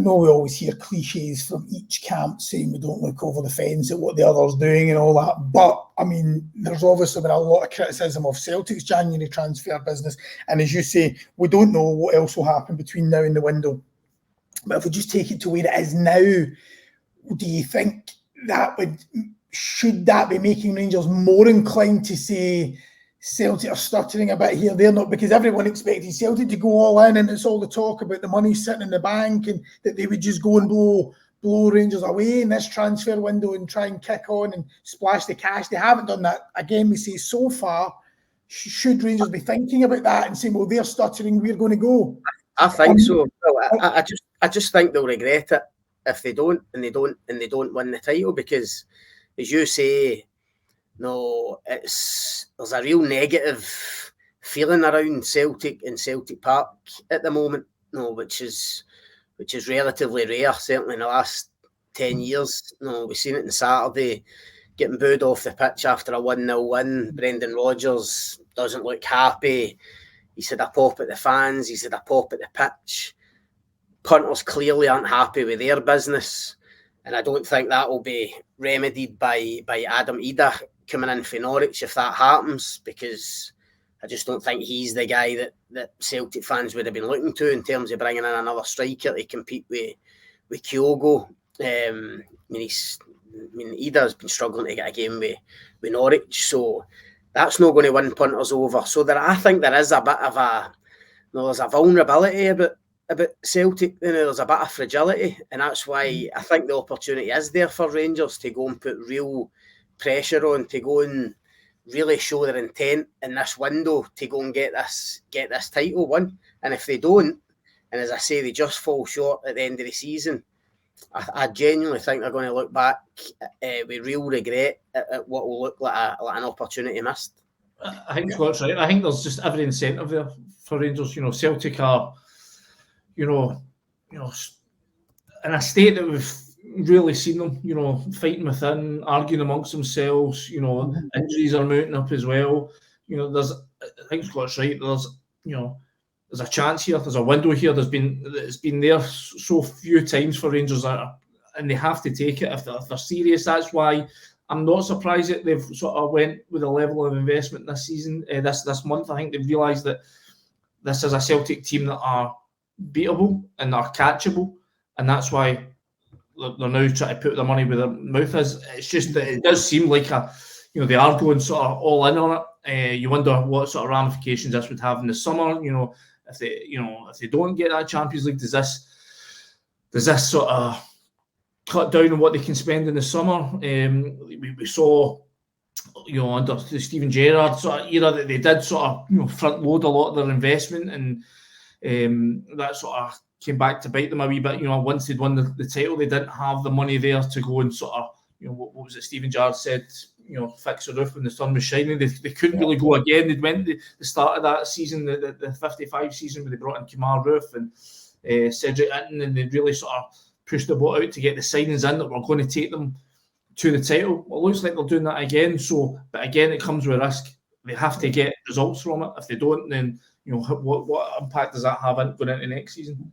know we always hear cliches from each camp saying we don't look over the fence at what the other's doing and all that, but I mean, there's obviously been a lot of criticism of Celtic's January transfer business, and as you say, we don't know what else will happen between now and the window. But if we just take it to where it is now, do you think should that be making Rangers more inclined to say Celtic are stuttering a bit here? They're not, because everyone expected Celtic to go all in, and it's all the talk about the money sitting in the bank and that they would just go and blow Rangers away in this transfer window and try and kick on and splash the cash. They haven't done that. Again, we say so far. Should Rangers be thinking about that and saying, well, they're stuttering, we're going to go? I think so. Well, I just think they'll regret it if they don't win the title, because, as you say, no, there's a real negative feeling around Celtic and Celtic Park at the moment, which is relatively rare, certainly in the last 10 years. We've seen it on Saturday, getting booed off the pitch after a 1-0 win. Brendan Rodgers doesn't look happy. He's had a pop at the fans, he's had a pop at the pitch. Punters clearly aren't happy with their business, and I don't think that will be remedied by Adam Ida coming in for Norwich if that happens, because I just don't think he's the guy that Celtic fans would have been looking to in terms of bringing in another striker to compete with Kyogo. Ida's been struggling to get a game with Norwich, so that's not going to win punters over. So I think there is a bit of there's a vulnerability about Celtic. There's a bit of fragility, and that's why I think the opportunity is there for Rangers to go and put real pressure on, to go and really show their intent in this window to go and get this title won. And if they don't, and as I say, they just fall short at the end of the season, I genuinely think they're going to look back with real regret at what will look like an opportunity missed. I think Scott's right. I think there's just every incentive there for Rangers. Celtic are, in a state that we've really seen them, fighting within, arguing amongst themselves. Injuries are mounting up as well. I think Scott's right. There's a chance here. There's a window here. It's been there so few times for Rangers, and they have to take it if they're serious. That's why I'm not surprised that they've sort of went with a level of investment this season, this month. I think they've realised that this is a Celtic team that are beatable and are catchable, and that's why they're now trying to put their money where their mouth is. It's just that it does seem like they are going sort of all in on it. You wonder what sort of ramifications this would have in the summer. If they don't get that Champions League, does this sort of cut down on what they can spend in the summer? We saw, under the Steven Gerrard sort of era, that they did sort of front load a lot of their investment, and that sort of came back to bite them a wee bit. Once they'd won the title, they didn't have the money there to go and sort of, what was it Steven Gerrard said, fix the roof when the sun was shining. They couldn't really go again. They went the start of that season, the 55 season, where they brought in Kemar Roofe and Cedric Hinton, and they really sort of pushed the boat out to get the signings in that were going to take them to the title. Well, it looks like they're doing that again. But again, it comes with risk. They have to get results from it. If they don't, then what impact does that have going into next season?